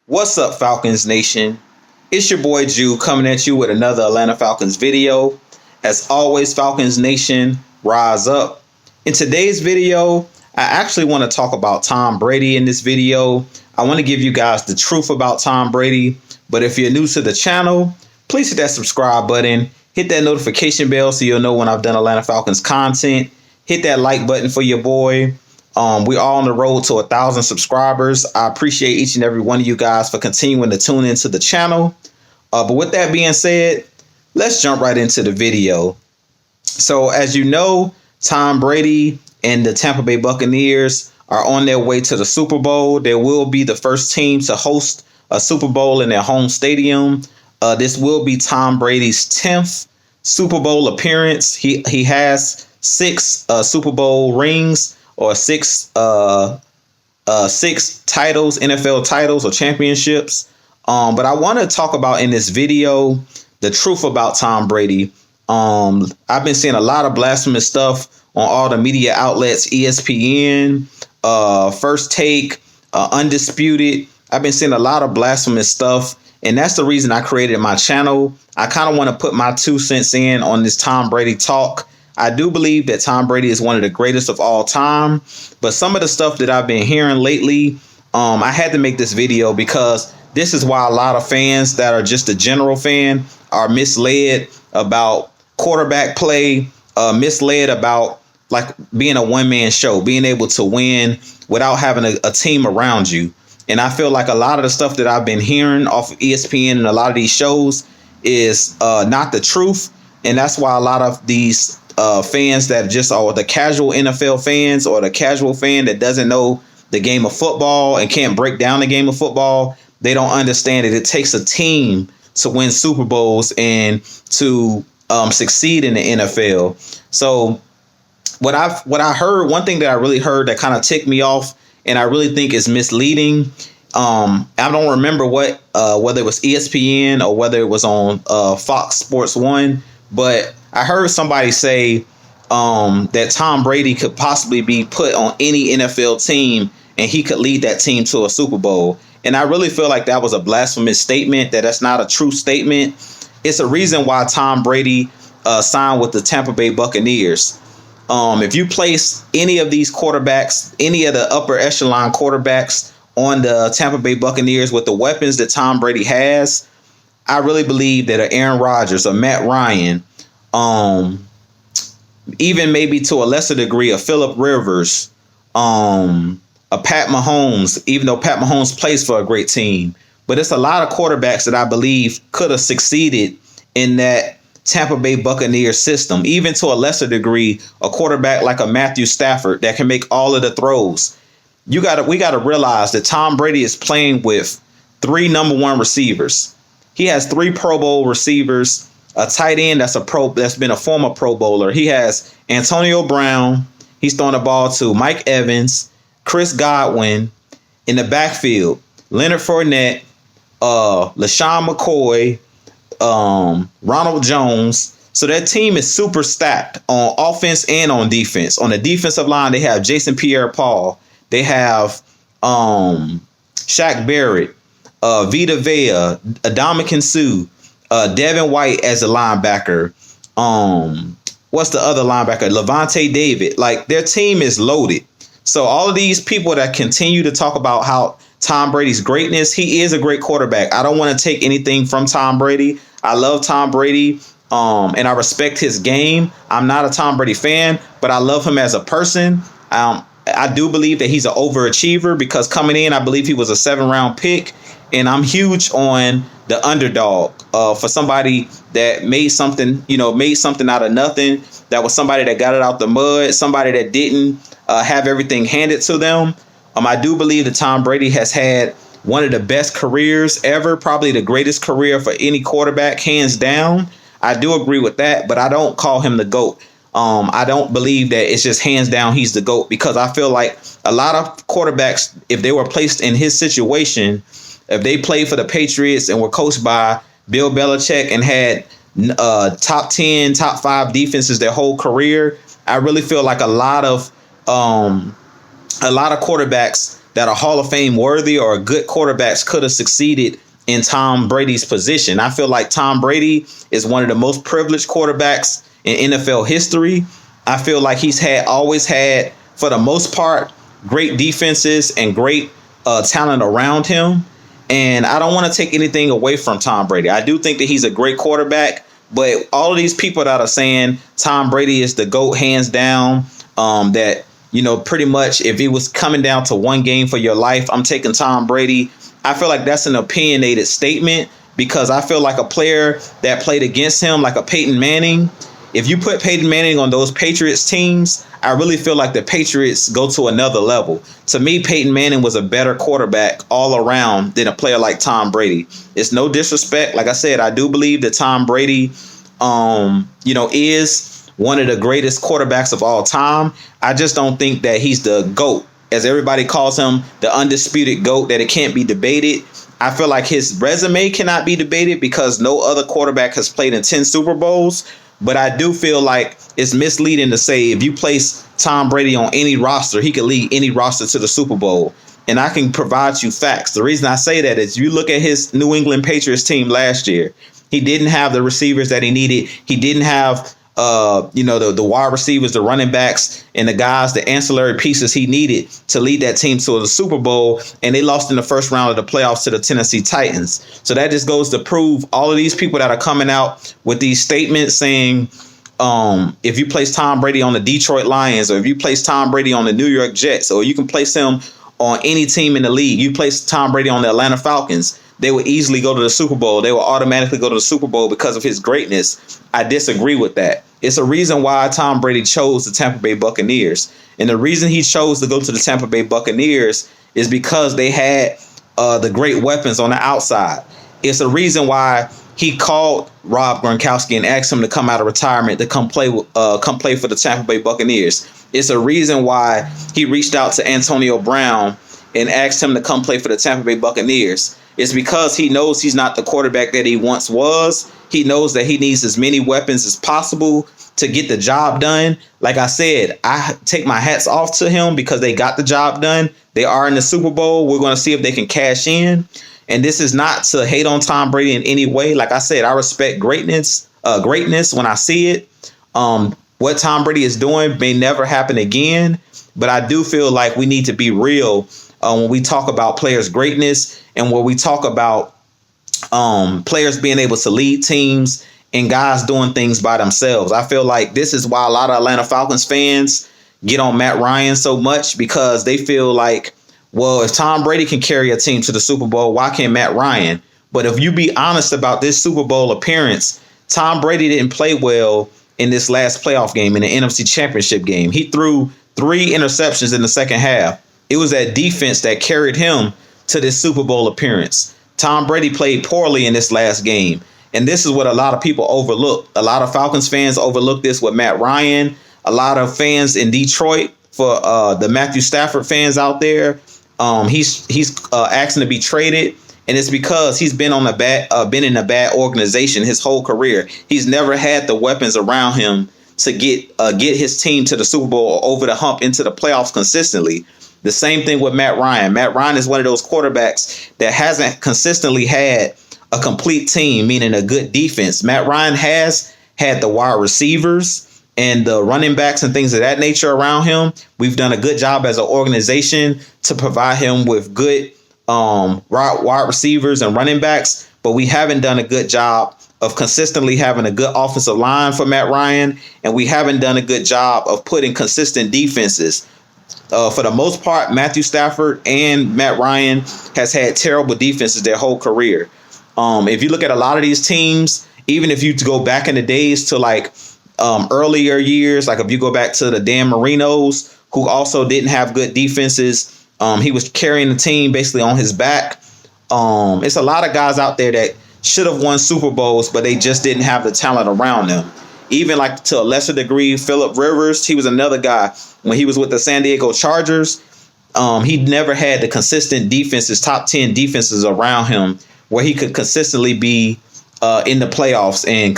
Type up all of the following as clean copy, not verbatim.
What's up, Falcons Nation? It's your boy Jew coming at you with another Atlanta Falcons video. As always, Falcons Nation, rise up. In today's video, I actually want to talk about Tom Brady in this video. I want to give you guys the truth about Tom Brady. But if you're new to the channel, please hit that subscribe button. Hit that notification bell so you'll know when I've done Atlanta Falcons content. Hit that like button for your boy. We're all on the road to 1,000 subscribers. I appreciate each and every one of you guys for continuing to tune into the channel. But with that being said, let's jump right into the video. So as you know, Tom Brady and the Tampa Bay Buccaneers are on their way to the Super Bowl. They will be the first team to host a Super Bowl in their home stadium. This will be Tom Brady's 10th Super Bowl appearance. He has 6 Super Bowl rings, or six titles, NFL titles or championships. But I want to talk about in this video the truth about Tom Brady. I've been seeing a lot of blasphemous stuff on all the media outlets, ESPN, First Take, Undisputed. I've been seeing a lot of blasphemous stuff, and that's the reason I created my channel. I kind of want to put my 2 cents in on this Tom Brady talk. I do believe that Tom Brady is one of the greatest of all time, but some of the stuff that I've been hearing lately, I had to make this video because this is why a lot of fans that are just a general fan are misled about quarterback play, misled about like being a one-man show, being able to win without having a team around you. And I feel like a lot of the stuff that I've been hearing off of ESPN and a lot of these shows is not the truth. And that's why a lot of these fans that just are the casual NFL fans, or the casual fan that doesn't know the game of football and can't break down the game of football, they don't understand that it takes a team to win Super Bowls and to succeed in the NFL. So what I heard, one thing that I really heard that kind of ticked me off and I really think is misleading. I don't remember whether it was ESPN or whether it was on Fox Sports 1, but I heard somebody say that Tom Brady could possibly be put on any NFL team and he could lead that team to a Super Bowl. And I really feel like that was a blasphemous statement, that's not a true statement. It's a reason why Tom Brady signed with the Tampa Bay Buccaneers. If you place any of these quarterbacks, any of the upper echelon quarterbacks on the Tampa Bay Buccaneers with the weapons that Tom Brady has, I really believe that Aaron Rodgers, a Matt Ryan, even maybe to a lesser degree a Phillip Rivers, a Pat Mahomes, even though Pat Mahomes plays for a great team. But it's a lot of quarterbacks that I believe could have succeeded in that Tampa Bay Buccaneers system. Even to a lesser degree, a quarterback like a Matthew Stafford that can make all of the throws. We got to realize that Tom Brady is playing with 3 number 1 receivers. He has 3 Pro Bowl receivers, a tight end that's been a former Pro Bowler. He has Antonio Brown. He's throwing the ball to Mike Evans, Chris Godwin in the backfield, Leonard Fournette, LaShawn McCoy, Ronald Jones. So that team is super stacked on offense and on defense. On the defensive line, they have Jason Pierre-Paul. They have Shaq Barrett, Vita Vea, Ndamukong Suh, Devin White as a linebacker. What's the other linebacker? Levante David. Like, their team is loaded. So all of these people that continue to talk about how Tom Brady's greatness, he is a great quarterback. I don't want to take anything from Tom Brady. I love Tom Brady, and I respect his game. I'm not a Tom Brady fan, but I love him as a person. I do believe that he's an overachiever because coming in, I believe he was a 7th-round pick, and I'm huge on the underdog. For somebody that made something out of nothing, that was somebody that got it out the mud, somebody that didn't have everything handed to them. I do believe that Tom Brady has had one of the best careers ever, probably the greatest career for any quarterback, hands down. I do agree with that, but I don't call him the GOAT. I don't believe that it's just hands down he's the GOAT, because I feel like a lot of quarterbacks, if they were placed in his situation, if they played for the Patriots and were coached by Bill Belichick and had top 10, top 5 defenses their whole career, I really feel like a lot of quarterbacks that are Hall of Fame worthy or good quarterbacks could have succeeded in Tom Brady's position. I feel like Tom Brady is one of the most privileged quarterbacks in NFL history. I feel like he's always had, for the most part, great defenses and great talent around him. And I don't want to take anything away from Tom Brady. I do think that he's a great quarterback, but all of these people that are saying Tom Brady is the GOAT hands down, that, pretty much if it was coming down to one game for your life, I'm taking Tom Brady. I feel like that's an opinionated statement, because I feel like a player that played against him, like a Peyton Manning, if you put Peyton Manning on those Patriots teams, I really feel like the Patriots go to another level. To me, Peyton Manning was a better quarterback all around than a player like Tom Brady. It's no disrespect. Like I said, I do believe that Tom Brady, is one of the greatest quarterbacks of all time. I just don't think that he's the GOAT, as everybody calls him, the undisputed GOAT, that it can't be debated. I feel like his resume cannot be debated because no other quarterback has played in 10 Super Bowls. But I do feel like it's misleading to say if you place Tom Brady on any roster, he could lead any roster to the Super Bowl. And I can provide you facts. The reason I say that is you look at his New England Patriots team last year. He didn't have the receivers that he needed. He didn't have, the wide receivers, the running backs, and the guys, the ancillary pieces he needed to lead that team to the Super Bowl. And they lost in the first round of the playoffs to the Tennessee Titans. So that just goes to prove all of these people that are coming out with these statements saying, if you place Tom Brady on the Detroit Lions, or if you place Tom Brady on the New York Jets, or you can place him on any team in the league, you place Tom Brady on the Atlanta Falcons, they would easily go to the Super Bowl. They will automatically go to the Super Bowl because of his greatness. I disagree with that. It's a reason why Tom Brady chose the Tampa Bay Buccaneers. And the reason he chose to go to the Tampa Bay Buccaneers is because they had the great weapons on the outside. It's a reason why he called Rob Gronkowski and asked him to come out of retirement to come play for the Tampa Bay Buccaneers. It's a reason why he reached out to Antonio Brown and asked him to come play for the Tampa Bay Buccaneers. It's because he knows he's not the quarterback that he once was. He knows that he needs as many weapons as possible to get the job done. Like I said, I take my hats off to him because they got the job done. They are in the Super Bowl. We're going to see if they can cash in. And this is not to hate on Tom Brady in any way. Like I said, I respect greatness when I see it. What Tom Brady is doing may never happen again. But I do feel like we need to be real when we talk about players' greatness and when we talk about players being able to lead teams and guys doing things by themselves. I feel like this is why a lot of Atlanta Falcons fans get on Matt Ryan so much, because they feel like, well, if Tom Brady can carry a team to the Super Bowl, why can't Matt Ryan? But if you be honest about this Super Bowl appearance, Tom Brady didn't play well in this last playoff game, in the NFC Championship game. He threw 3 interceptions in the second half. It was that defense that carried him to this Super Bowl appearance. Tom Brady played poorly in this last game. And this is what a lot of people overlook. A lot of Falcons fans overlook this with Matt Ryan. A lot of fans in Detroit, for the Matthew Stafford fans out there, he's asking to be traded. And it's because he's been in a bad organization his whole career. He's never had the weapons around him to get his team to the Super Bowl or over the hump into the playoffs consistently. The same thing with Matt Ryan. Matt Ryan is one of those quarterbacks that hasn't consistently had a complete team, meaning a good defense. Matt Ryan has had the wide receivers and the running backs and things of that nature around him. We've done a good job as an organization to provide him with good wide receivers and running backs, but we haven't done a good job of consistently having a good offensive line for Matt Ryan, and we haven't done a good job of putting consistent defenses. For the most part, Matthew Stafford and Matt Ryan has had terrible defenses their whole career. If you look at a lot of these teams, even if you go back in the days to like earlier years, like if you go back to the Dan Marinos, who also didn't have good defenses, he was carrying the team basically on his back. It's a lot of guys out there that should have won Super Bowls, but they just didn't have the talent around them. Even like to a lesser degree, Phillip Rivers, he was another guy when he was with the San Diego Chargers. He never had the consistent defenses, top 10 defenses around him where he could consistently be in the playoffs and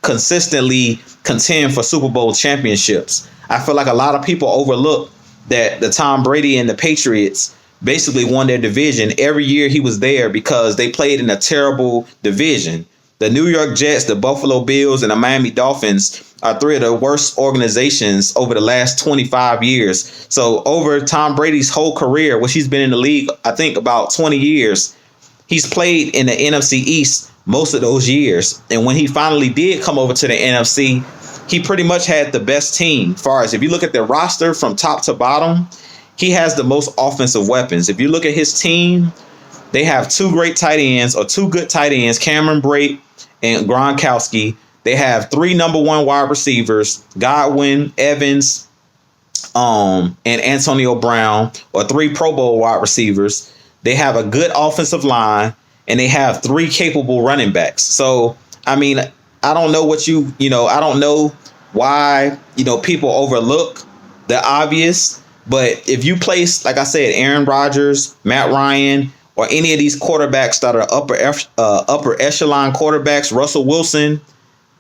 consistently contend for Super Bowl championships. I feel like a lot of people overlook that the Tom Brady and the Patriots basically won their division every year he was there because they played in a terrible division. The New York Jets, the Buffalo Bills, and the Miami Dolphins are three of the worst organizations over the last 25 years. So over Tom Brady's whole career, which he's been in the league, I think about 20 years, he's played in the NFC East most of those years. And when he finally did come over to the NFC, he pretty much had the best team. As far as if you look at the roster from top to bottom, he has the most offensive weapons. If you look at his team, they have two great tight ends or two good tight ends, Cameron Brate and Gronkowski. They have three number one wide receivers, Godwin, Evans, and Antonio Brown, or three Pro Bowl wide receivers. They have a good offensive line, and they have three capable running backs. So, I mean, I don't know what I don't know why, people overlook the obvious. But if you place, like I said, Aaron Rodgers, Matt Ryan, or any of these quarterbacks that are upper echelon quarterbacks, Russell Wilson,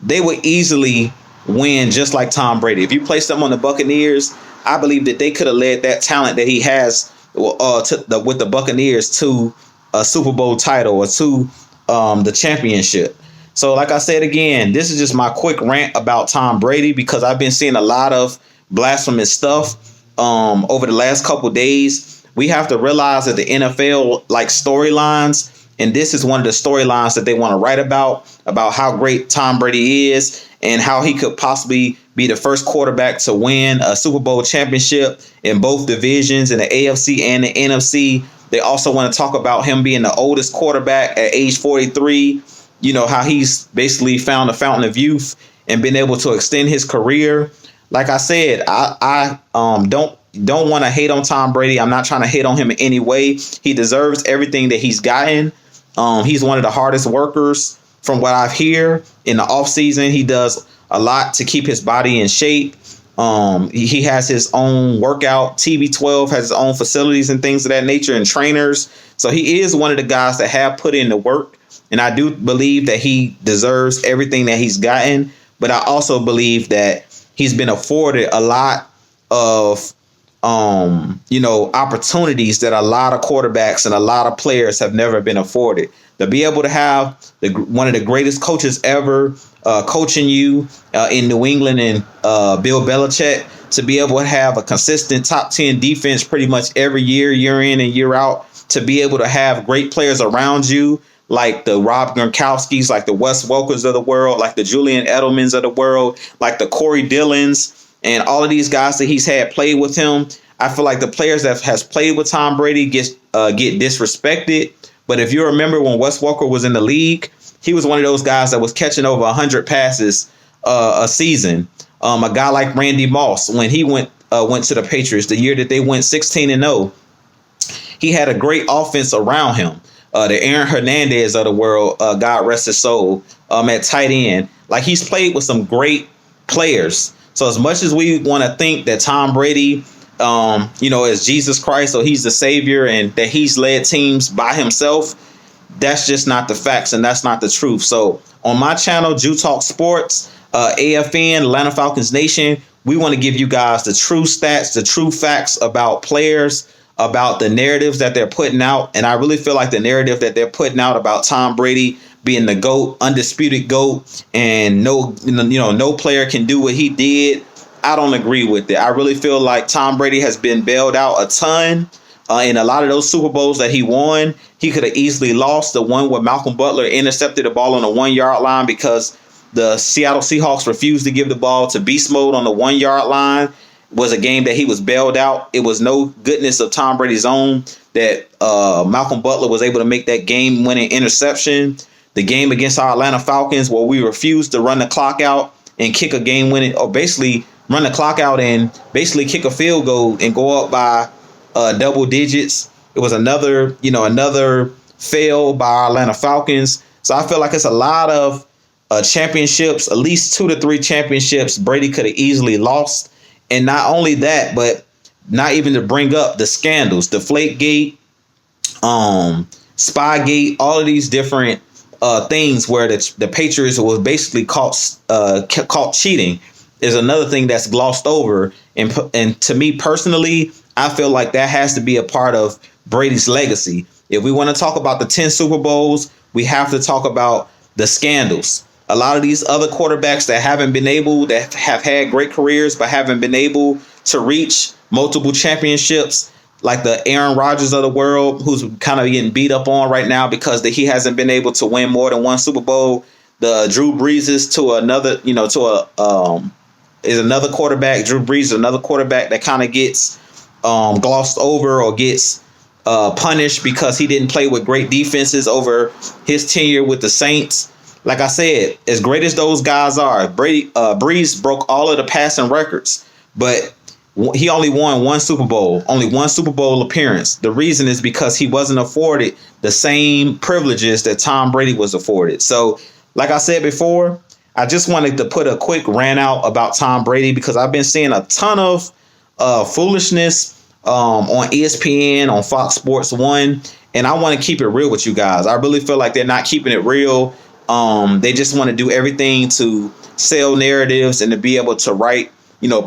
they would easily win just like Tom Brady. If you place them on the Buccaneers, I believe that they could have led that talent that he has with the Buccaneers to a Super Bowl title or to the championship. So like I said again, this is just my quick rant about Tom Brady because I've been seeing a lot of blasphemous stuff over the last couple days. We have to realize that the NFL like storylines, and this is one of the storylines that they want to write about how great Tom Brady is and how he could possibly be the first quarterback to win a Super Bowl championship in both divisions, in the AFC and the NFC. They also want to talk about him being the oldest quarterback at age 43, how he's basically found a fountain of youth and been able to extend his career. Like I said, I don't want to hate on Tom Brady. I'm not trying to hate on him in any way. He deserves everything that he's gotten. He's one of the hardest workers from what I've heard in the offseason. He does a lot to keep his body in shape. He has his own workout. TB12 has his own facilities and things of that nature and trainers. So he is one of the guys that have put in the work. And I do believe that he deserves everything that he's gotten. But I also believe that he's been afforded a lot of opportunities that a lot of quarterbacks and a lot of players have never been afforded. To be able to have one of the greatest coaches ever coaching you in New England and Bill Belichick, to be able to have a consistent top 10 defense pretty much every year in and year out, to be able to have great players around you like the Rob Gronkowskis, like the Wes Welkers of the world, like the Julian Edelmans of the world, like the Corey Dillons, and all of these guys that he's had played with him. I feel like the players that has played with Tom Brady get disrespected. But if you remember when Wes Welker was in the league, he was one of those guys that was catching over 100 passes a season. A guy like Randy Moss, when he went to the Patriots, the year that they went 16-0, he had a great offense around him. The Aaron Hernandez of the world, God rest his soul, at tight end. Like, he's played with some great players. So as much as we want to think that Tom Brady, is Jesus Christ, or he's the savior, and that he's led teams by himself, that's just not the facts, and that's not the truth. So on my channel, Jew Talk Sports, AFN, Atlanta Falcons Nation, we want to give you guys the true stats, the true facts about players, about the narratives that they're putting out. And I really feel like the narrative that they're putting out about Tom Brady being the GOAT, undisputed GOAT, and no player can do what he did, I don't agree with it. I really feel like Tom Brady has been bailed out a ton. In a lot of those Super Bowls that he won, he could have easily lost. The one where Malcolm Butler intercepted the ball on the 1 yard line because the Seattle Seahawks refused to give the ball to beast mode on the 1 yard line was a game that he was bailed out. It was no goodness of Tom Brady's own that Malcolm Butler was able to make that game-winning interception. The game against our Atlanta Falcons, where we refused to run the clock out and kick a game-winning, or basically run the clock out and basically kick a field goal and go up by double digits. It was another fail by our Atlanta Falcons. So I feel like it's a lot of championships, at least 2 to 3 championships Brady could have easily lost. And not only that, but not even to bring up the scandals, Deflategate, Spygate, all of these different things where the Patriots was basically caught cheating is another thing that's glossed over. And to me personally, I feel like that has to be a part of Brady's legacy. If we want to talk about the 10 Super Bowls, we have to talk about the scandals. A lot of these other quarterbacks that have had great careers, but haven't been able to reach multiple championships, like the Aaron Rodgers of the world, who's kind of getting beat up on right now because he hasn't been able to win more than one Super Bowl. The Drew Breeses to another, is another quarterback. Drew Brees is another quarterback that kind of gets glossed over or gets punished because he didn't play with great defenses over his tenure with the Saints. Like I said, as great as those guys are, Brees broke all of the passing records, but he only won one Super Bowl appearance. The reason is because he wasn't afforded the same privileges that Tom Brady was afforded. So, like I said before, I just wanted to put a quick rant out about Tom Brady because I've been seeing a ton of foolishness on ESPN, on Fox Sports 1, and I want to keep it real with you guys. I really feel like they're not keeping it real. They just want to do everything to sell narratives and to be able to write,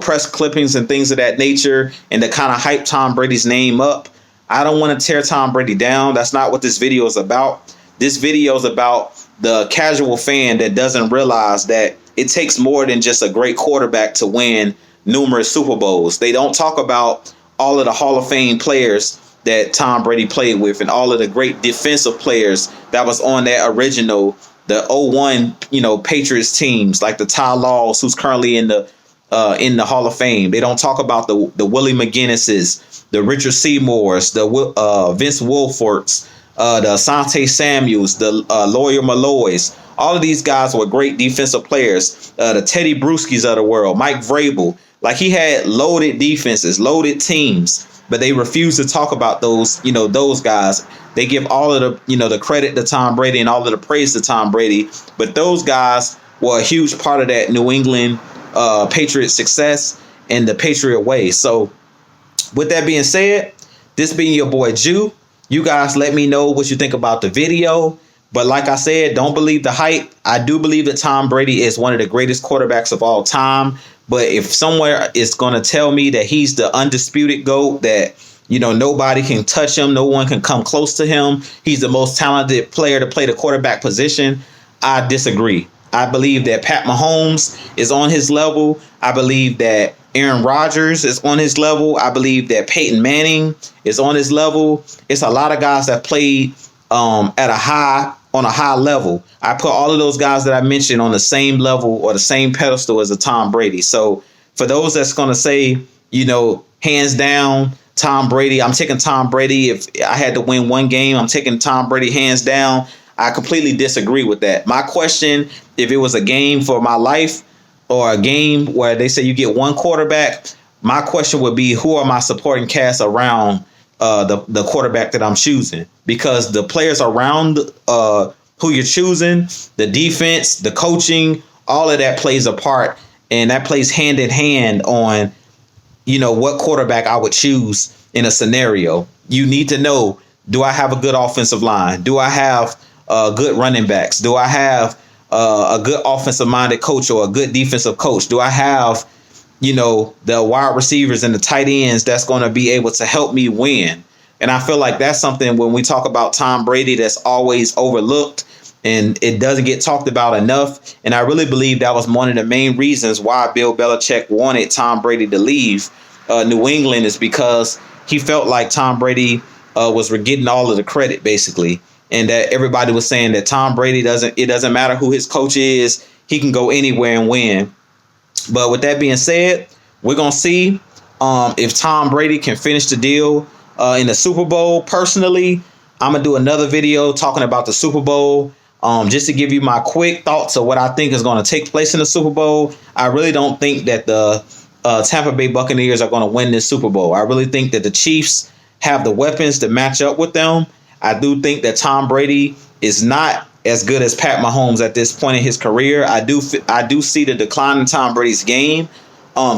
press clippings and things of that nature and to kind of hype Tom Brady's name up. I don't want to tear Tom Brady down. That's not what this video is about. This video is about the casual fan that doesn't realize that it takes more than just a great quarterback to win numerous Super Bowls. They don't talk about all of the Hall of Fame players that Tom Brady played with and all of the great defensive players that was on that original, the 01, Patriots teams, like the Ty Laws, who's currently in the Hall of Fame. They don't talk about the Willie McGinnises, the Richard Seymours, the Vince Wilforks, the Asante Samuels, the Lawyer Malloys. All of these guys were great defensive players. The Teddy Bruschi's of the world, Mike Vrabel. Like, he had loaded defenses, loaded teams, but they refuse to talk about those guys. They give all of the, the credit to Tom Brady and all of the praise to Tom Brady. But those guys were a huge part of that New England Patriot success and the Patriot way. So with that being said, this being your boy Jew, you guys let me know what you think about the video. But like I said, don't believe the hype. I do believe that Tom Brady is one of the greatest quarterbacks of all time. But if somewhere is going to tell me that he's the undisputed GOAT, that, nobody can touch him, no one can come close to him, he's the most talented player to play the quarterback position, I disagree. I believe that Pat Mahomes is on his level. I believe that Aaron Rodgers is on his level. I believe that Peyton Manning is on his level. It's a lot of guys that played on a high level. I put all of those guys that I mentioned on the same level or the same pedestal as a Tom Brady. So for those that's going to say, hands down, Tom Brady, I'm taking Tom Brady. If I had to win one game, I'm taking Tom Brady hands down. I completely disagree with that. My question, if it was a game for my life or a game where they say you get one quarterback, my question would be, who are my supporting cast around the quarterback that I'm choosing? Because the players around who you're choosing, the defense, the coaching, all of that plays a part, and that plays hand in hand on, what quarterback I would choose in a scenario. You need to know, do I have a good offensive line? Do I have good running backs? Do I have a good offensive-minded coach or a good defensive coach? Do I have, the wide receivers and the tight ends that's going to be able to help me win? And I feel like that's something when we talk about Tom Brady that's always overlooked and it doesn't get talked about enough. And I really believe that was one of the main reasons why Bill Belichick wanted Tom Brady to leave New England, is because he felt like Tom Brady was getting all of the credit, basically. And that everybody was saying that Tom Brady it doesn't matter who his coach is, he can go anywhere and win. But with that being said, we're going to see if Tom Brady can finish the deal in the Super Bowl. Personally, I'm going to do another video talking about the Super Bowl, just to give you my quick thoughts of what I think is going to take place in the Super Bowl. I really don't think that the Tampa Bay Buccaneers are going to win this Super Bowl. I really think that the Chiefs have the weapons to match up with them. I do think that Tom Brady is not as good as Pat Mahomes at this point in his career. I do see the decline in Tom Brady's game.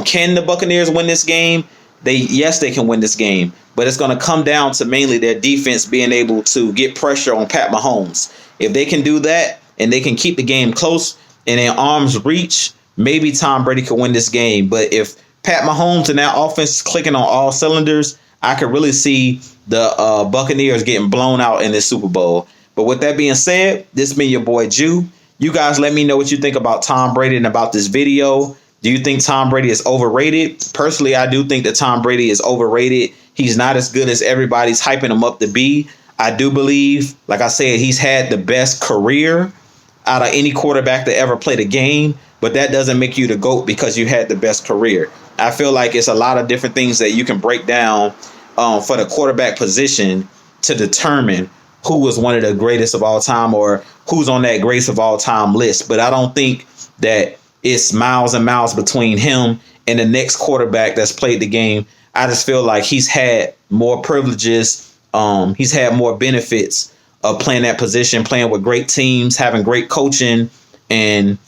Can the Buccaneers win this game? Yes, they can win this game, but it's going to come down to mainly their defense being able to get pressure on Pat Mahomes. If they can do that and they can keep the game close and in arm's reach, maybe Tom Brady could win this game. But if Pat Mahomes and that offense is clicking on all cylinders, I could really see the Buccaneers getting blown out in this Super Bowl. But with that being said, this been your boy Jew. You guys let me know what you think about Tom Brady and about this video. Do you think Tom Brady is overrated? Personally, I do think that Tom Brady is overrated. He's not as good as everybody's hyping him up to be. I do believe, like I said, he's had the best career out of any quarterback to ever play the game. But that doesn't make you the GOAT because you had the best career. I feel like it's a lot of different things that you can break down for the quarterback position to determine who was one of the greatest of all time or who's on that greatest of all time list. But I don't think that it's miles and miles between him and the next quarterback that's played the game. I just feel like he's had more privileges. He's had more benefits of playing that position, playing with great teams, having great coaching. And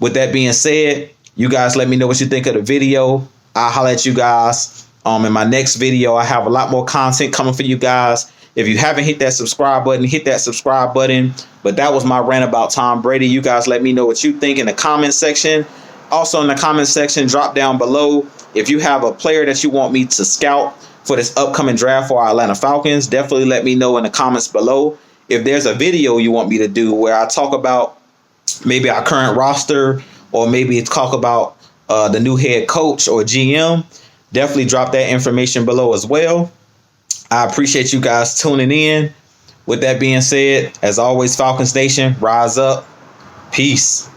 with that being said, you guys let me know what you think of the video. I'll holler at you guys in my next video. I have a lot more content coming for you guys. If you haven't hit that subscribe button, hit that subscribe button. But that was my rant about Tom Brady. You guys let me know what you think in the comment section. Also in the comment section, drop down below if you have a player that you want me to scout for this upcoming draft for our Atlanta Falcons. Definitely let me know in the comments below. If there's a video you want me to do where I talk about maybe our current roster or maybe talk about the new head coach or GM, definitely drop that information below as well. I appreciate you guys tuning in. With that being said, as always, Falcons Nation, rise up. Peace.